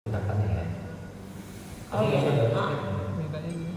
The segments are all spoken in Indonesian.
gunakannya ya. Oh iya. Mintanya gini.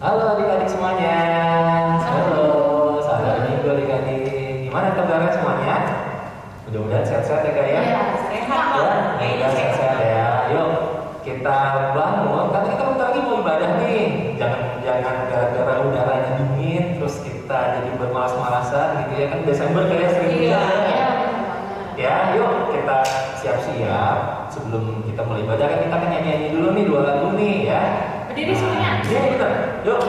Halo adik-adik semuanya. Halo, selamat minggu adik-adik. Gimana kabarnya semuanya? Mudah-mudahan sehat-sehat ya kak ya. Iya, sehat Ya, Pak. mudah-mudahan sehat-sehat ya. Yuk kita bangun. Kan kita bentar lagi mau ibadah nih. Jangan gara-gara udaranya dingin terus kita jadi bermalas-malasan gitu ya. Kan Desember kayak sering Iya, hujan ya. iya. Ya, yuk kita siap-siap sebelum kita mulai ibadah kan kita kan nyanyi dulu nih 2 lagu nih ya. Yuk,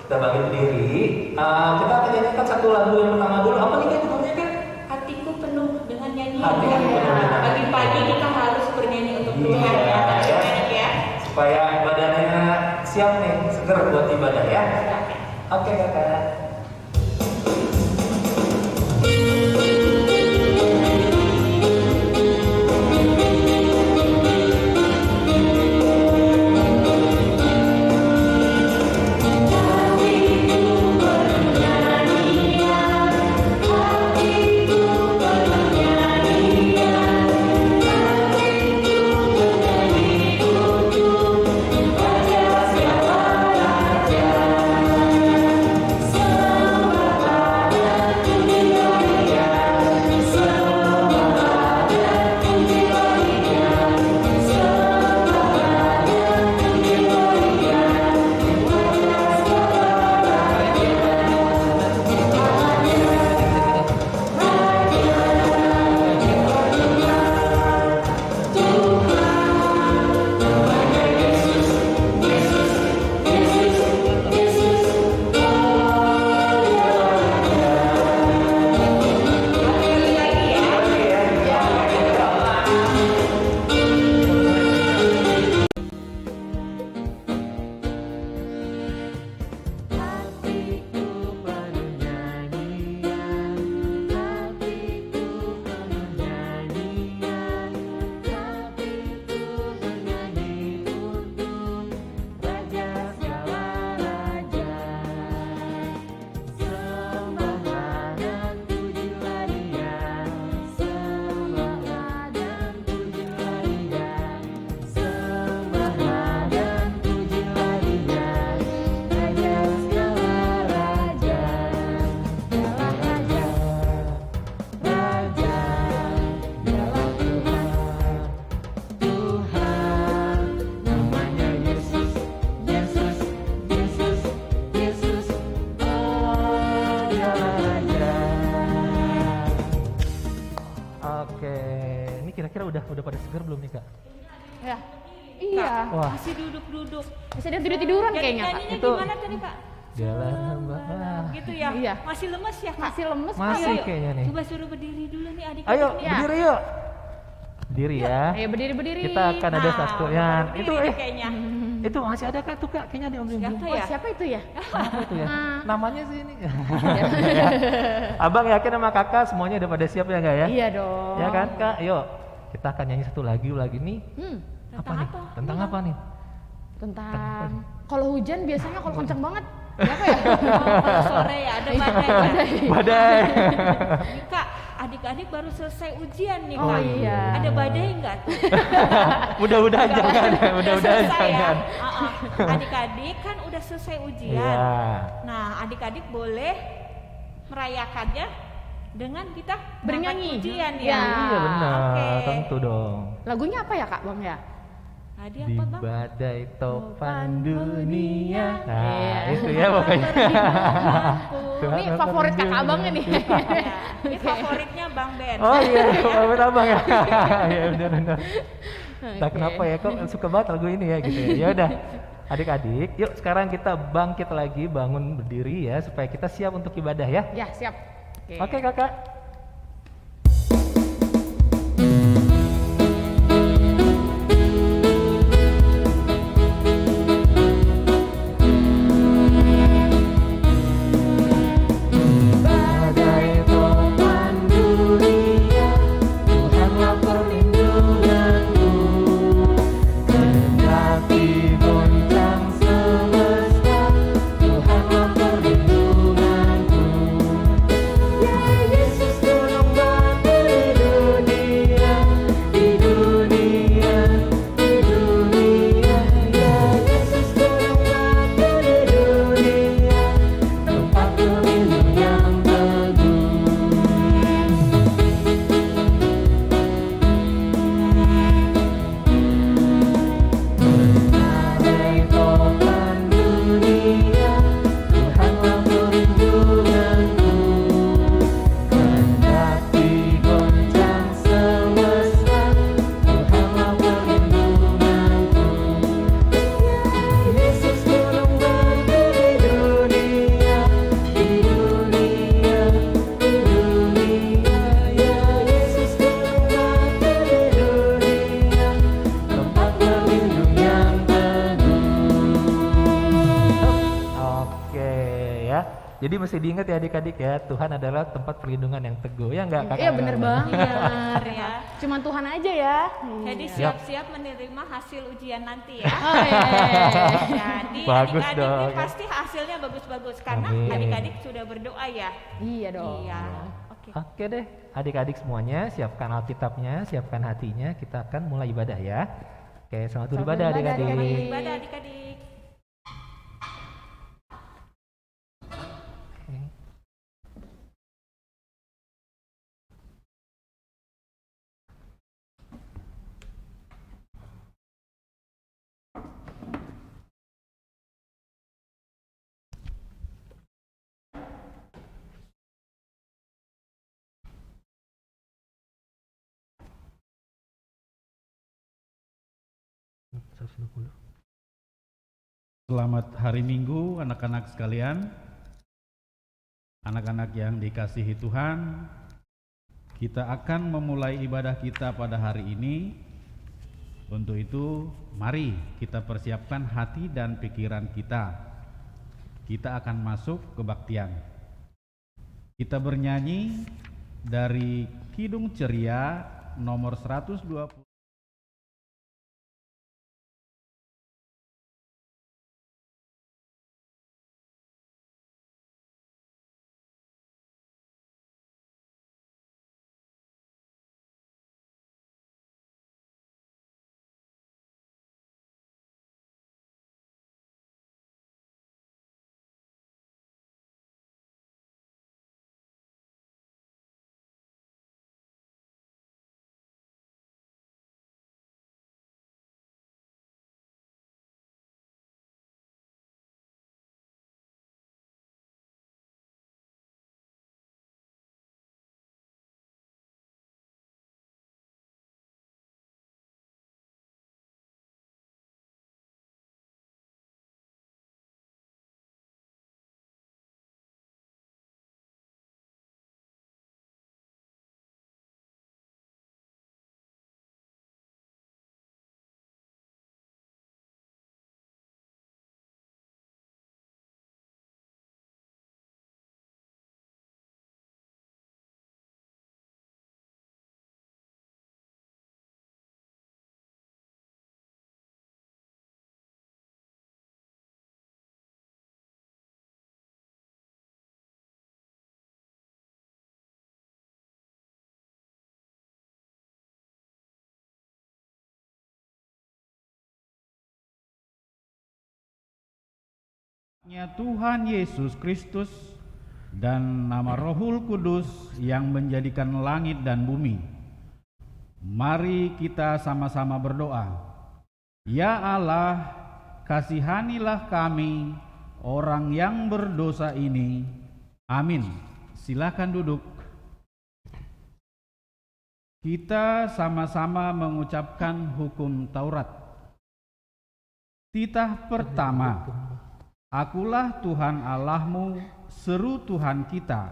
kita bangkit berdiri. Kita akan nyanyikan satu lagu yang pertama dulu. Apa nih Kak judulnya Kak? Hatiku penuh dengan nyanyian. Hatiku penuh dengan Pagi-pagi kita harus bernyanyi untuk Iya, Tuhan ya. ya. Ya. Supaya badannya siap nih, seger buat ibadah ya. Oke Kakak. Udah pada segar belum nih Kak? Ya. Iya. Wah. Masih duduk-duduk. Masih ada tidur-tiduran Jadi kayaknya, Kak. nyanyinya Itu- gimana tadi Kak? Jalan bah. Gitu ya? Iya. Masih lemes ya Kak? Masih lemes, Pak. Masih Ayo, kayaknya nih. Coba suruh berdiri dulu nih adik. Ayo Ya. berdiri yuk. Berdiri ya. Ayo berdiri-berdiri. Kita akan ada satu yang berdiri itu nih kayaknya. itu masih ada Kak tuh Kak kayaknya ada Om Siapa Oh, ya? siapa itu ya? Apa itu ya? Ah. Namanya sih ini. Abang yakin sama Kakak semuanya udah pada siap ya enggak ya? Iya dong. Ya kan Kak? Yuk. Kita akan nyanyi satu lagi nih. Apa Tentang nih? apa? Tentang apa nih? Tentang kalau hujan biasanya kalau kencang banget. Apa ya? Oh, kalau sore ya ada badai. Badai. Nih Kak, adik-adik baru selesai ujian nih Oh Kak. iya. Ada badai enggak tuh? Mudah-mudahan jangan. Udah Mudah-mudahan selesai ya? jangan. Adik-adik kan udah selesai ujian. Iya. Nah, adik-adik boleh merayakannya dengan kita Bernyanyi. mengangkat ujian ya. Ya. Iya benar, Oke. tentu dong. Lagunya apa ya, Kak, Bang ya? Tadi Di apa Bang? badai topan dunia. Iya. Nah, itu ya pokoknya. Tuhan Ini Maha favorit Perlindungan. Kakak Abang ini. Ya, ini Oke. favoritnya Bang Ben. Oh iya, favorit abang ya. Iya benar. Entah Oke. kenapa ya, kok suka banget lagu ini ya gitu ya. Ya udah, adik-adik, yuk sekarang kita bangkit lagi, bangun berdiri ya, supaya kita siap untuk ibadah ya. Ya, siap. Oke kakak. Badai topan dunia, Tuhanlah perlindunganku. Kendati goncang semesta, Tuhanlah perlindunganku. Ya Yesus Jadi mesti diingat ya adik-adik ya, Tuhan adalah tempat perlindungan yang teguh. Ya enggak Kakak? Iya bener banget. Benar ya. Cuman Tuhan aja ya. Jadi siap-siap menerima hasil ujian nanti ya. Oh, Jadi Bagus adik-adik dong. ini pasti hasilnya bagus-bagus karena Amin. adik-adik sudah berdoa ya. Iya dong. Iya. Oke. Oke deh, adik-adik semuanya siapkan Alkitabnya, siapkan hatinya, kita akan mulai ibadah ya. Oke, selamat beribadah adik-adik. Ibadah adik-adik. Oke. Selamat hari Minggu anak-anak sekalian. Anak-anak yang dikasihi Tuhan, kita akan memulai ibadah kita pada hari ini. Untuk itu, mari kita persiapkan hati dan pikiran kita. Kita akan masuk kebaktian. Kita bernyanyi dari Kidung Ceria nomor 120. Tuhan Yesus Kristus dan nama Rohul Kudus yang menjadikan langit dan bumi. Mari kita sama-sama berdoa. Ya Allah, kasihanilah kami orang yang berdosa ini. Amin. Silakan duduk. Kita sama-sama mengucapkan hukum Taurat. Titah pertama. Akulah Tuhan Allahmu, seru Tuhan kita.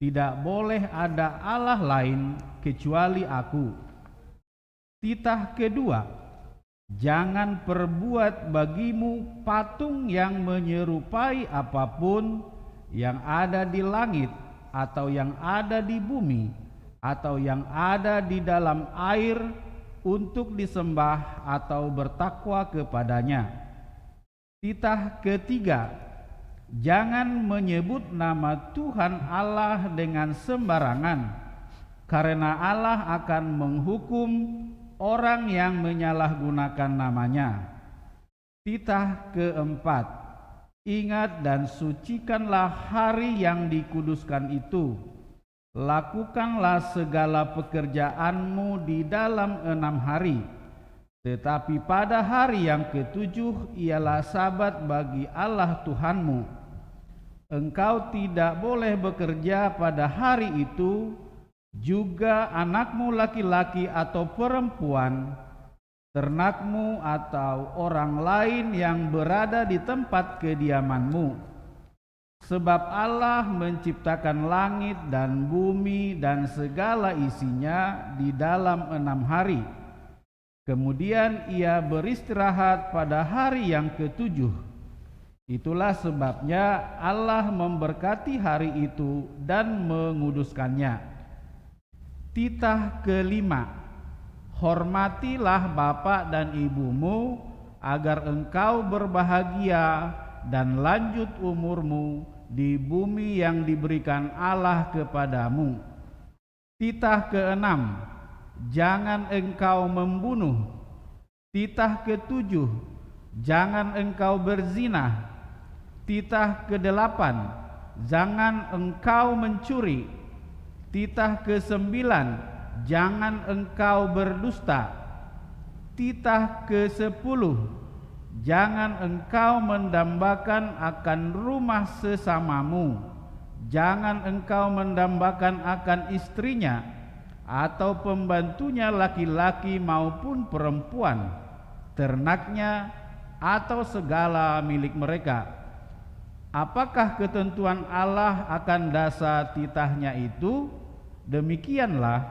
Tidak boleh ada Allah lain kecuali aku. Titah kedua, jangan perbuat bagimu patung yang menyerupai apapun yang ada di langit atau yang ada di bumi atau yang ada di dalam air untuk disembah atau bertakwa kepadanya. Titah ketiga, jangan menyebut nama Tuhan Allah dengan sembarangan, karena Allah akan menghukum orang yang menyalahgunakan namanya. Titah keempat, ingat dan sucikanlah hari yang dikuduskan itu. Lakukanlah segala pekerjaanmu di dalam 6 hari. Tetapi pada hari yang ketujuh ialah Sabat bagi Allah Tuhanmu. Engkau tidak boleh bekerja pada hari itu, juga anakmu laki-laki atau perempuan, ternakmu atau orang lain yang berada di tempat kediamanmu. Sebab Allah menciptakan langit dan bumi dan segala isinya di dalam 6 hari. Kemudian ia beristirahat pada hari yang ketujuh. Itulah sebabnya Allah memberkati hari itu dan menguduskannya. Titah kelima, hormatilah bapa dan ibumu agar engkau berbahagia dan lanjut umurmu di bumi yang diberikan Allah kepadamu. Titah keenam, jangan engkau membunuh. Titah ketujuh, jangan engkau berzina. Titah kedelapan, jangan engkau mencuri. Titah kesembilan, jangan engkau berdusta. Titah kesepuluh, jangan engkau mendambakan akan rumah sesamamu. Jangan engkau mendambakan akan istrinya atau pembantunya laki-laki maupun perempuan, ternaknya atau segala milik mereka. Apakah ketentuan Allah akan dasar titahnya itu? Demikianlah,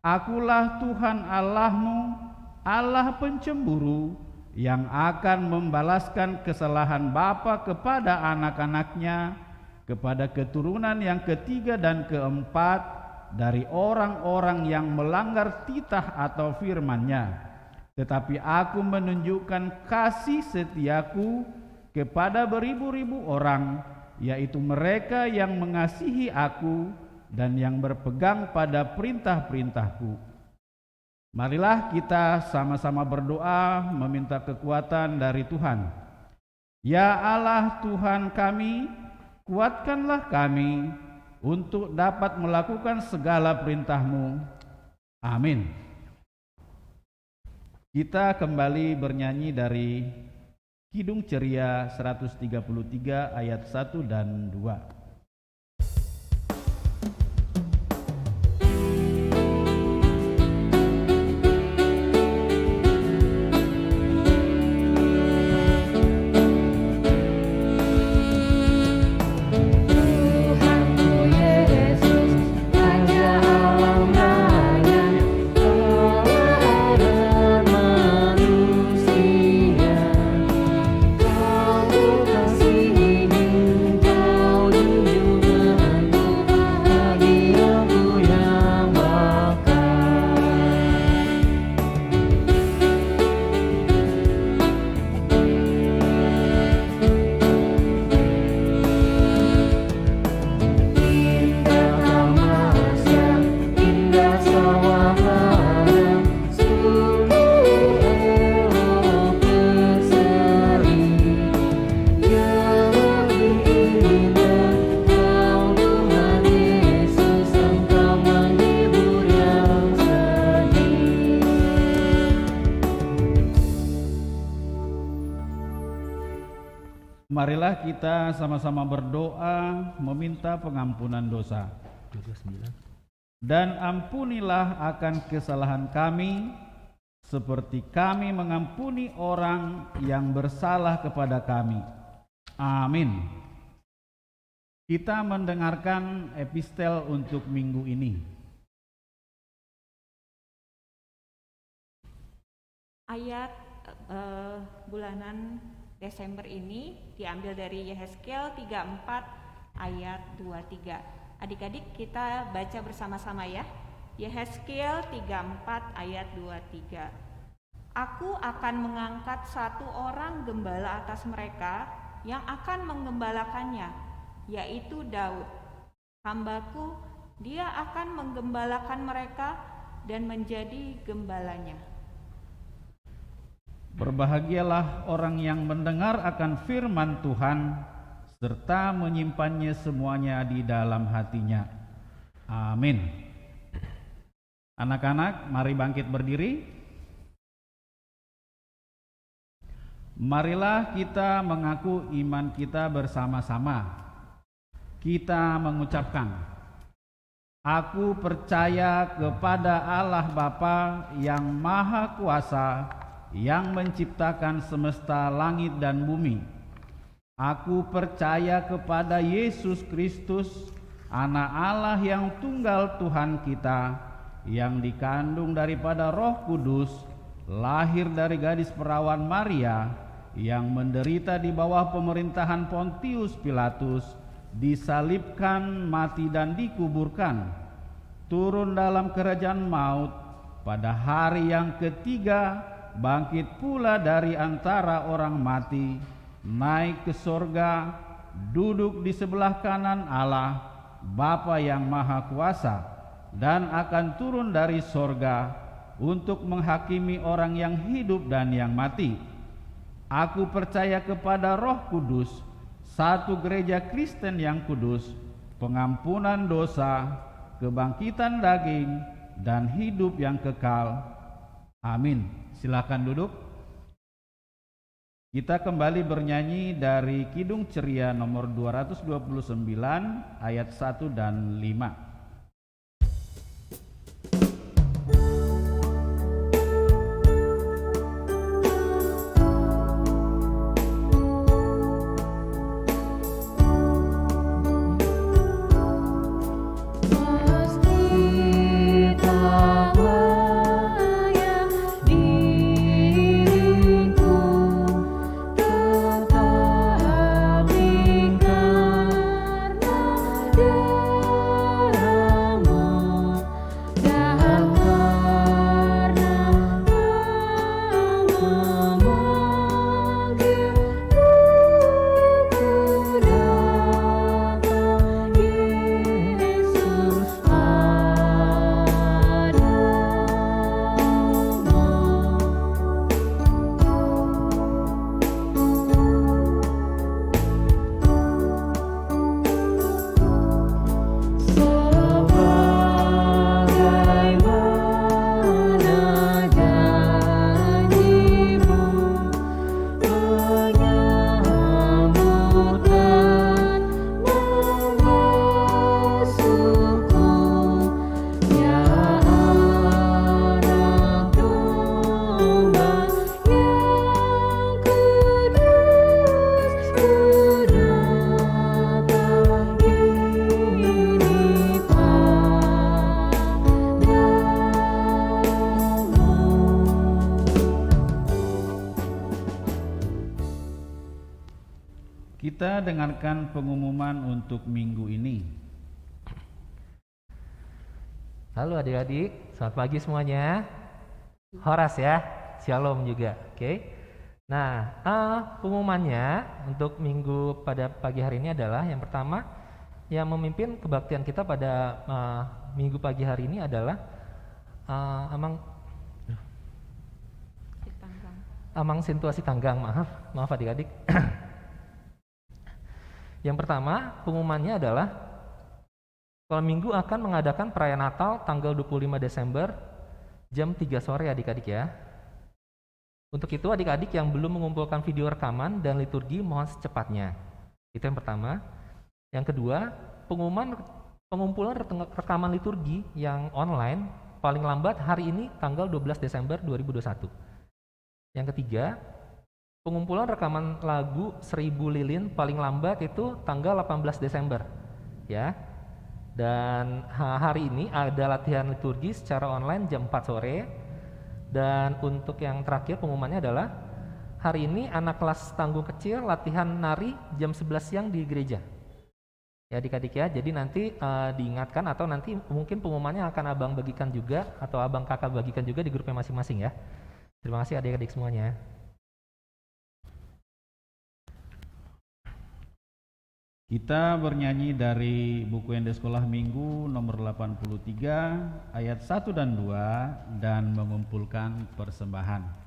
Akulah Tuhan Allahmu, Allah pencemburu, yang akan membalaskan kesalahan bapa kepada anak-anaknya, kepada keturunan yang ketiga dan keempat dari orang-orang yang melanggar titah atau firman-Nya. Tetapi Aku menunjukkan kasih setiaku kepada beribu-ribu orang, yaitu mereka yang mengasihi Aku dan yang berpegang pada perintah-perintahku. Marilah kita sama-sama berdoa meminta kekuatan dari Tuhan. Ya Allah Tuhan kami, kuatkanlah kami untuk dapat melakukan segala perintah-Mu. Amin. Kita kembali bernyanyi dari Kidung Ceria 133 ayat 1 dan 2. Marilah kita sama-sama berdoa meminta pengampunan dosa. Dan ampunilah akan kesalahan kami, seperti kami mengampuni orang yang bersalah kepada kami. Amin. Kita mendengarkan epistel untuk minggu ini. Ayat bulanan Desember ini diambil dari Yehezkiel 34 ayat 23. Adik-adik kita baca bersama-sama ya. Yehezkiel 34 ayat 23. Aku akan mengangkat satu orang gembala atas mereka yang akan menggembalakannya, yaitu Daud. Hambaku, dia akan menggembalakan mereka dan menjadi gembalanya. Berbahagialah orang yang mendengar akan firman Tuhan serta menyimpannya semuanya di dalam hatinya. Amin. Anak-anak, mari bangkit berdiri. Marilah kita mengaku iman kita bersama-sama. Kita mengucapkan, Aku percaya kepada Allah Bapa yang Maha Kuasa, yang menciptakan semesta langit dan bumi. Aku percaya kepada Yesus Kristus, Anak Allah yang tunggal Tuhan kita, yang dikandung daripada Roh Kudus, lahir dari gadis perawan Maria, yang menderita di bawah pemerintahan Pontius Pilatus, disalibkan, mati dan dikuburkan, turun dalam kerajaan maut, pada hari yang ketiga bangkit pula dari antara orang mati, naik ke sorga, duduk di sebelah kanan Allah Bapa yang Maha Kuasa, dan akan turun dari sorga untuk menghakimi orang yang hidup dan yang mati. Aku percaya kepada Roh Kudus, satu gereja Kristen yang kudus, pengampunan dosa, kebangkitan daging, dan hidup yang kekal. Amin. Silakan duduk. Kita kembali bernyanyi dari Kidung Ceria nomor 229 ayat 1 dan 5. Kita dengarkan pengumuman untuk minggu ini. Halo adik-adik, selamat pagi semuanya. Horas ya, shalom juga. Oke. Nah, pengumumannya untuk minggu pada pagi hari ini adalah yang pertama, yang memimpin kebaktian kita pada minggu pagi hari ini adalah Amang Sintuasi Tanggang. Maaf adik-adik. Yang pertama, pengumumannya adalah sekolah minggu akan mengadakan perayaan Natal tanggal 25 Desember jam 3 sore adik-adik ya. Untuk itu adik-adik yang belum mengumpulkan video rekaman dan liturgi mohon secepatnya. Itu yang pertama. Yang kedua, pengumpulan rekaman liturgi yang online paling lambat hari ini tanggal 12 Desember 2021. Yang ketiga, pengumpulan rekaman lagu 1000 Lilin paling lambat itu tanggal 18 Desember ya. Dan hari ini ada latihan liturgi secara online jam 4 sore. Dan untuk yang terakhir pengumumannya adalah hari ini anak kelas tanggung kecil latihan nari jam 11 siang di gereja. Ya adik-adik ya, jadi nanti diingatkan atau nanti mungkin pengumumannya akan abang bagikan juga atau abang kakak bagikan juga di grupnya masing-masing ya. Terima kasih adik-adik semuanya. Kita bernyanyi dari buku Ende Sekolah Minggu nomor 83 ayat 1 dan 2 dan mengumpulkan persembahan.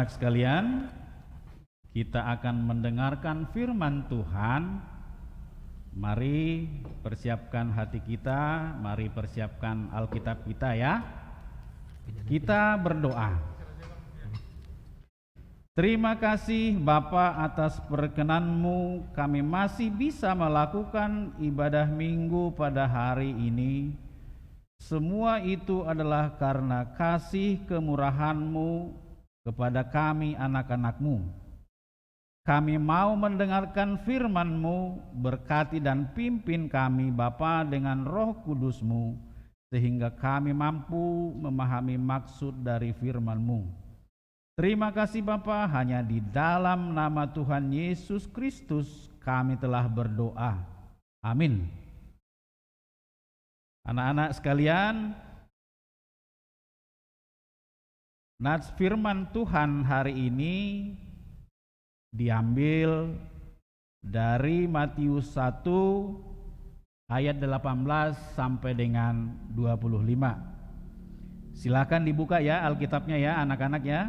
anak-anak sekalian, kita akan mendengarkan firman Tuhan. Mari persiapkan hati kita, mari persiapkan Alkitab kita ya. Kita berdoa. Terima kasih Bapa atas perkenan-Mu, kami masih bisa melakukan ibadah minggu pada hari ini. Semua itu adalah karena kasih kemurahan-Mu kepada kami anak-anak-Mu. Kami mau mendengarkan firman-Mu, berkati dan pimpin kami Bapa dengan Roh Kudus-Mu, sehingga kami mampu memahami maksud dari firman-Mu. Terima kasih Bapa, hanya di dalam nama Tuhan Yesus Kristus kami telah berdoa. Amin. Anak-anak sekalian, nats firman Tuhan hari ini diambil dari Matius 1 ayat 18 sampai dengan 25. Silakan dibuka ya Alkitabnya ya anak-anak ya.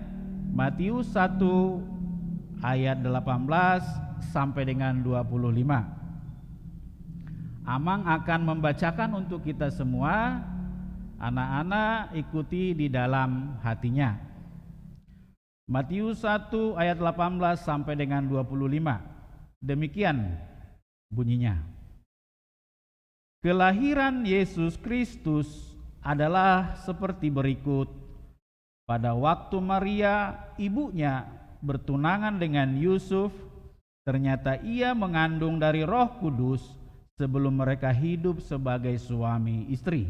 Matius 1 ayat 18 sampai dengan 25. Amang akan membacakan untuk kita semua. Anak-anak ikuti di dalam hatinya. Matius 1 ayat 18 sampai dengan 25. Demikian bunyinya. Kelahiran Yesus Kristus adalah seperti berikut. Pada waktu Maria, ibunya, bertunangan dengan Yusuf, ternyata ia mengandung dari Roh Kudus sebelum mereka hidup sebagai suami istri.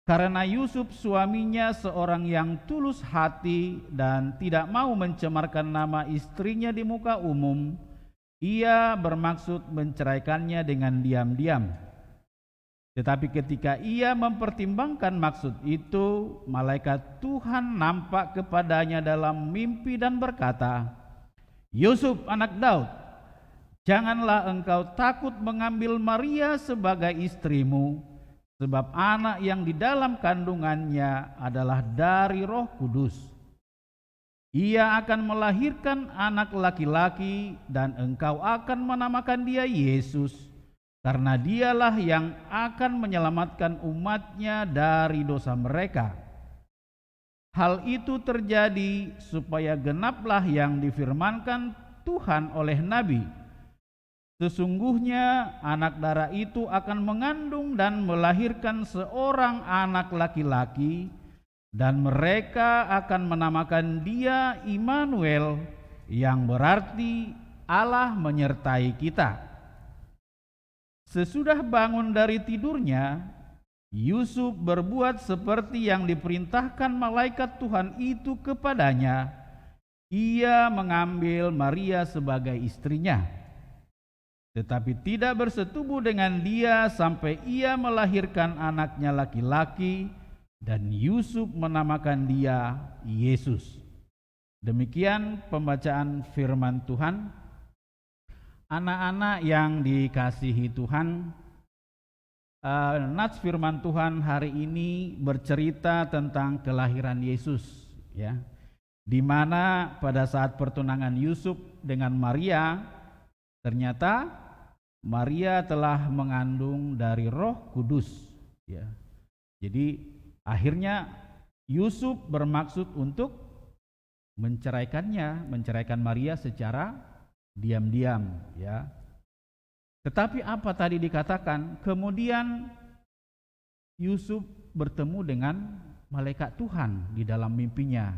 Karena Yusuf suaminya seorang yang tulus hati dan tidak mau mencemarkan nama istrinya di muka umum, ia bermaksud menceraikannya dengan diam-diam. Tetapi ketika ia mempertimbangkan maksud itu, malaikat Tuhan nampak kepadanya dalam mimpi dan berkata, Yusuf anak Daud, janganlah engkau takut mengambil Maria sebagai istrimu, sebab anak yang di dalam kandungannya adalah dari Roh Kudus. Ia akan melahirkan anak laki-laki dan engkau akan menamakan dia Yesus, karena dialah yang akan menyelamatkan umatnya dari dosa mereka. Hal itu terjadi supaya genaplah yang difirmankan Tuhan oleh Nabi. Sesungguhnya anak darah itu akan mengandung dan melahirkan seorang anak laki-laki, dan mereka akan menamakan dia Immanuel, yang berarti Allah menyertai kita. Sesudah bangun dari tidurnya, Yusuf berbuat seperti yang diperintahkan malaikat Tuhan itu kepadanya. Ia mengambil Maria sebagai istrinya, tetapi tidak bersetubuh dengan dia sampai ia melahirkan anaknya laki-laki, dan Yusuf menamakan dia Yesus. Demikian pembacaan firman Tuhan. Anak-anak yang dikasihi Tuhan, nats firman Tuhan hari ini bercerita tentang kelahiran Yesus, ya, di mana pada saat pertunangan Yusuf dengan Maria, ternyata Maria telah mengandung dari Roh Kudus, ya. Jadi akhirnya Yusuf bermaksud untuk menceraikan Maria secara diam-diam, ya. Tetapi apa tadi dikatakan? Kemudian Yusuf bertemu dengan malaikat Tuhan di dalam mimpinya,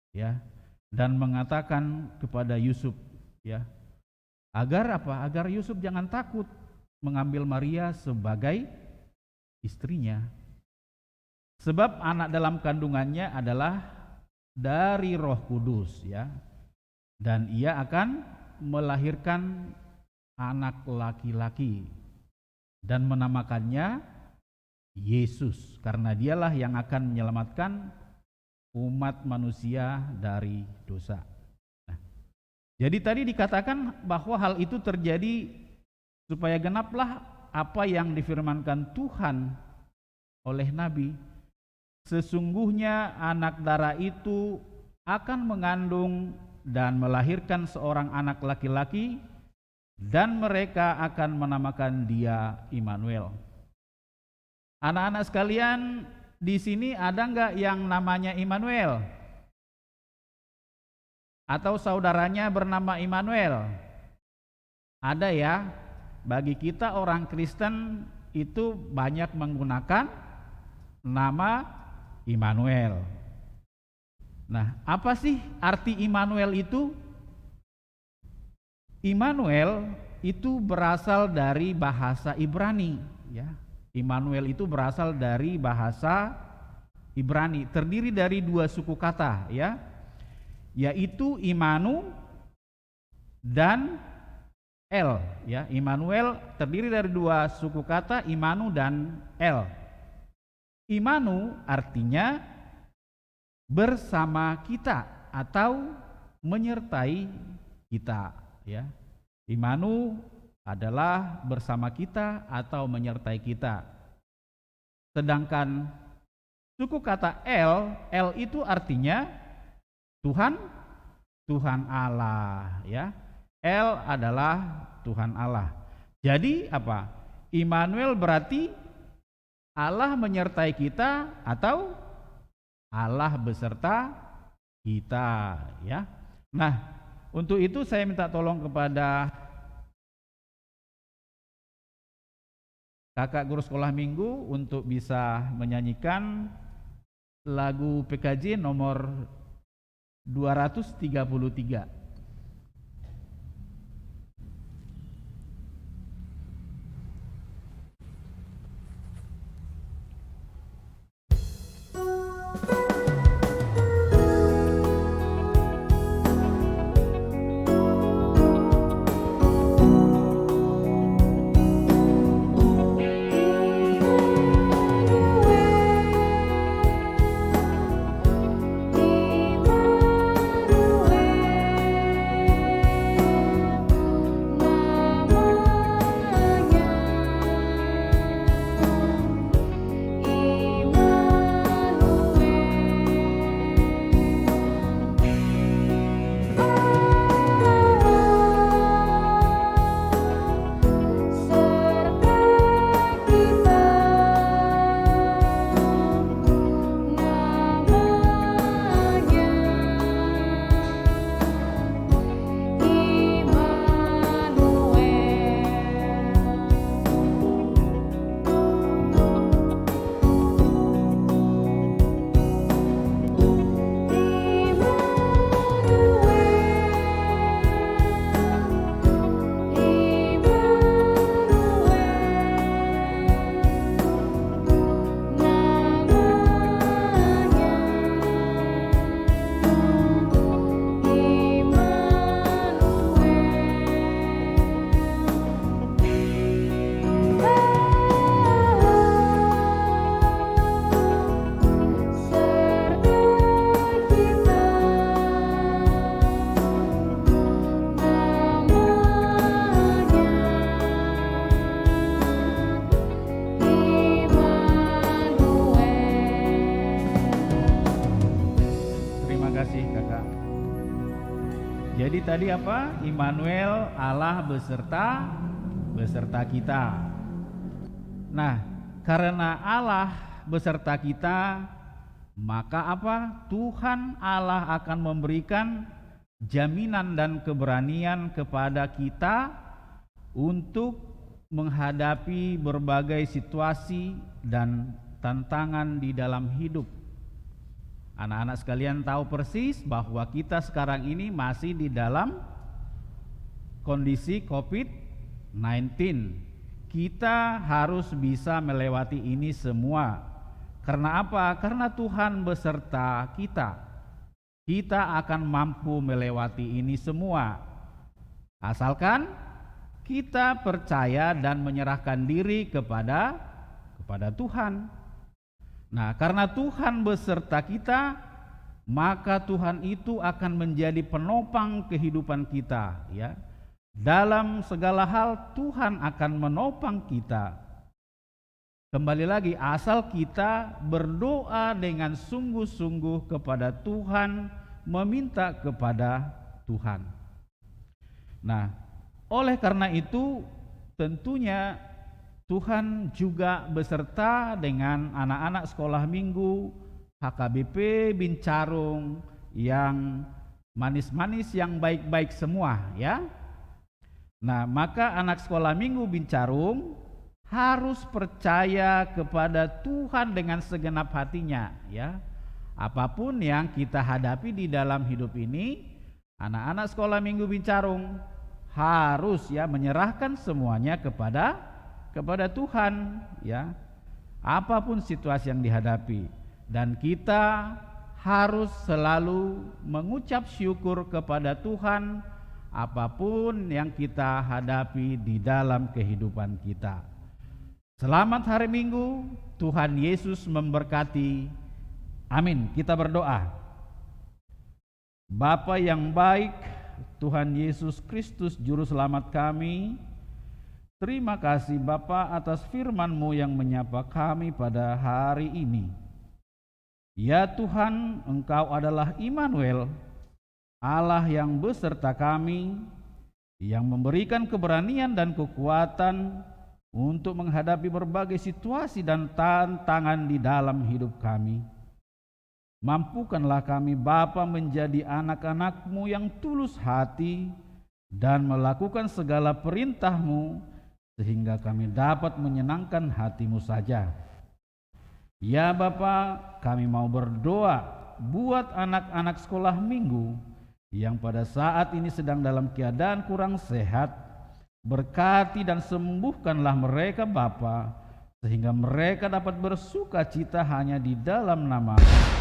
ya, dan mengatakan kepada Yusuf, ya, agar apa? Agar Yusuf jangan takut mengambil Maria sebagai istrinya. Sebab anak dalam kandungannya adalah dari Roh Kudus, ya. Dan ia akan melahirkan anak laki-laki dan menamakannya Yesus, karena dialah yang akan menyelamatkan umat manusia dari dosa. Nah, jadi tadi dikatakan bahwa hal itu terjadi supaya genaplah apa yang difirmankan Tuhan oleh Nabi. Sesungguhnya anak darah itu akan mengandung dan melahirkan seorang anak laki-laki, dan mereka akan menamakan dia Immanuel. Anak-anak sekalian, di sini ada nggak yang namanya Immanuel? Atau saudaranya bernama Immanuel? Ada ya. Bagi kita orang Kristen itu banyak menggunakan nama Immanuel. Nah, apa sih arti Immanuel itu? Immanuel itu berasal dari bahasa Ibrani, ya. Immanuel itu berasal dari bahasa Ibrani, terdiri dari dua suku kata, ya, yaitu Imanu dan El, ya. Immanuel terdiri dari dua suku kata, Imanu dan El. Imanu artinya bersama kita atau menyertai kita, ya. Imanu adalah bersama kita atau menyertai kita. Sedangkan suku kata El itu artinya Tuhan, Tuhan Allah, ya. El adalah Tuhan Allah. Jadi apa? Immanuel berarti Allah menyertai kita atau Allah beserta kita, ya. Nah, untuk itu saya minta tolong kepada kakak guru sekolah minggu untuk bisa menyanyikan lagu PKJ nomor 233. Jadi tadi apa? Immanuel, Allah beserta kita. Nah, karena Allah beserta kita, maka apa? Tuhan Allah akan memberikan jaminan dan keberanian kepada kita untuk menghadapi berbagai situasi dan tantangan di dalam hidup. Anak-anak sekalian tahu persis bahwa kita sekarang ini masih di dalam kondisi COVID-19. Kita harus bisa melewati ini semua. Karena apa? Karena Tuhan beserta kita. Kita akan mampu melewati ini semua. Asalkan kita percaya dan menyerahkan diri kepada Tuhan. Nah, karena Tuhan beserta kita, maka Tuhan itu akan menjadi penopang kehidupan kita, ya. Dalam segala hal Tuhan akan menopang kita. Kembali lagi, asal kita berdoa dengan sungguh-sungguh kepada Tuhan, meminta kepada Tuhan. Nah, oleh karena itu tentunya Tuhan juga beserta dengan anak-anak sekolah minggu HKBP Bincarung yang manis-manis, yang baik-baik semua ya. Nah, maka anak sekolah minggu Bincarung harus percaya kepada Tuhan dengan segenap hatinya ya. Apapun yang kita hadapi di dalam hidup ini, anak-anak sekolah minggu Bincarung harus ya menyerahkan semuanya kepada Tuhan ya. Apapun situasi yang dihadapi, dan kita harus selalu mengucap syukur kepada Tuhan apapun yang kita hadapi di dalam kehidupan kita. Selamat hari Minggu, Tuhan Yesus memberkati. Amin. Kita berdoa. Bapa yang baik, Tuhan Yesus Kristus Juru Selamat kami, terima kasih Bapa atas firman-Mu yang menyapa kami pada hari ini. Ya Tuhan, Engkau adalah Immanuel, Allah yang beserta kami, yang memberikan keberanian dan kekuatan untuk menghadapi berbagai situasi dan tantangan di dalam hidup kami. Mampukanlah kami Bapa menjadi anak-anak-Mu yang tulus hati dan melakukan segala perintah-Mu sehingga kami dapat menyenangkan hati-Mu saja. Ya Bapa, kami mau berdoa buat anak-anak sekolah minggu yang pada saat ini sedang dalam keadaan kurang sehat. Berkati dan sembuhkanlah mereka Bapa, sehingga mereka dapat bersuka cita hanya di dalam nama-Mu.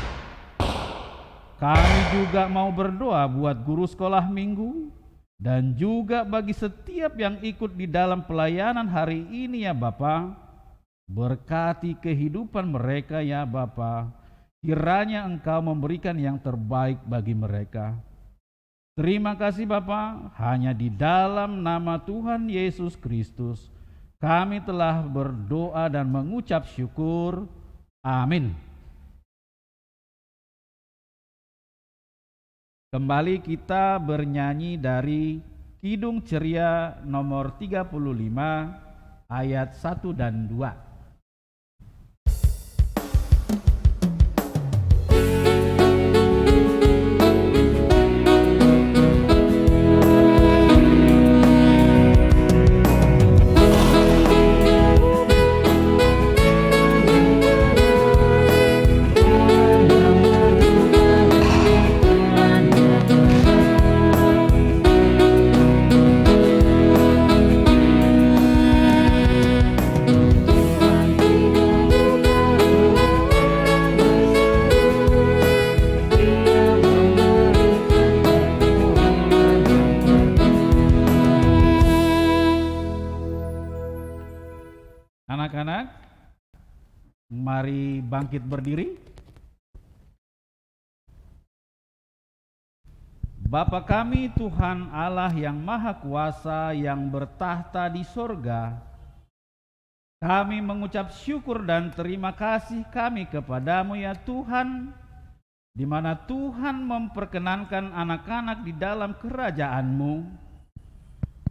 Kami juga mau berdoa buat guru sekolah minggu dan juga bagi setiap yang ikut di dalam pelayanan hari ini ya Bapa. Berkati kehidupan mereka ya Bapa. Kiranya Engkau memberikan yang terbaik bagi mereka. Terima kasih Bapa, hanya di dalam nama Tuhan Yesus Kristus kami telah berdoa dan mengucap syukur. Amin. Kembali kita bernyanyi dari Kidung Ceria nomor 35 ayat 1 dan 2. Anak-anak, mari bangkit berdiri. Bapa kami Tuhan Allah yang Maha Kuasa yang bertahta di sorga, kami mengucap syukur dan terima kasih kami kepadamu ya Tuhan, di mana Tuhan memperkenankan anak-anak di dalam kerajaan-Mu.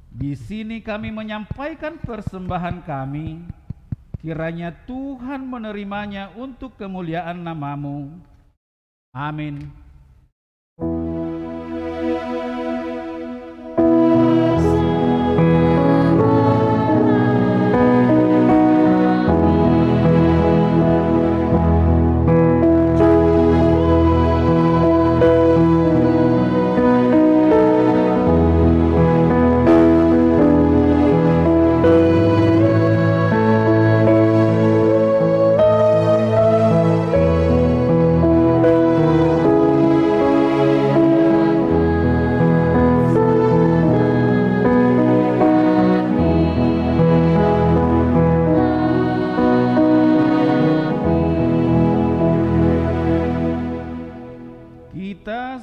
Di sini kami menyampaikan persembahan kami. Kiranya Tuhan menerimanya untuk kemuliaan nama-Mu. Amin.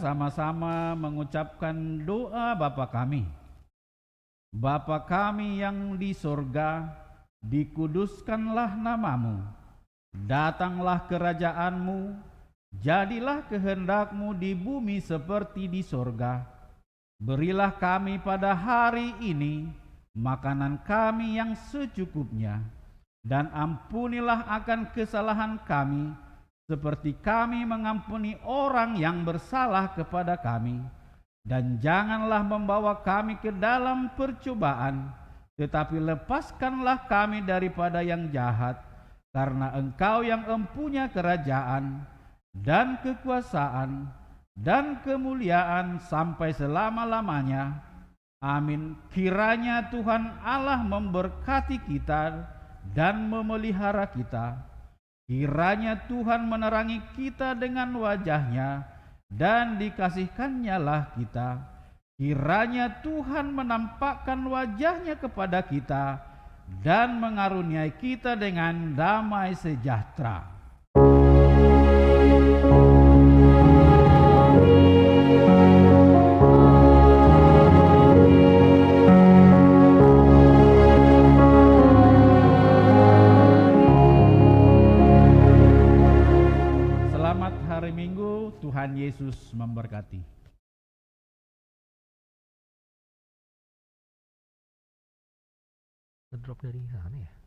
Sama-sama mengucapkan doa Bapa kami. Bapa kami yang di sorga, dikuduskanlah nama-Mu. Datanglah kerajaan-Mu, Jadilah kehendak-Mu di bumi seperti di sorga. Berilah kami pada hari ini makanan kami yang secukupnya, dan ampunilah akan kesalahan kami, seperti kami mengampuni orang yang bersalah kepada kami. Dan janganlah membawa kami ke dalam percobaan, tetapi lepaskanlah kami daripada yang jahat, karena Engkau yang empunya kerajaan dan kekuasaan dan kemuliaan sampai selama-lamanya. Amin. Kiranya Tuhan Allah memberkati kita dan memelihara kita. Kiranya Tuhan menerangi kita dengan wajah-Nya dan dikasihkan-Nyalah kita. Kiranya Tuhan menampakkan wajah-Nya kepada kita dan mengaruniai kita dengan damai sejahtera. Selamat hari Minggu, Tuhan Yesus memberkati. Drop dari sana ya?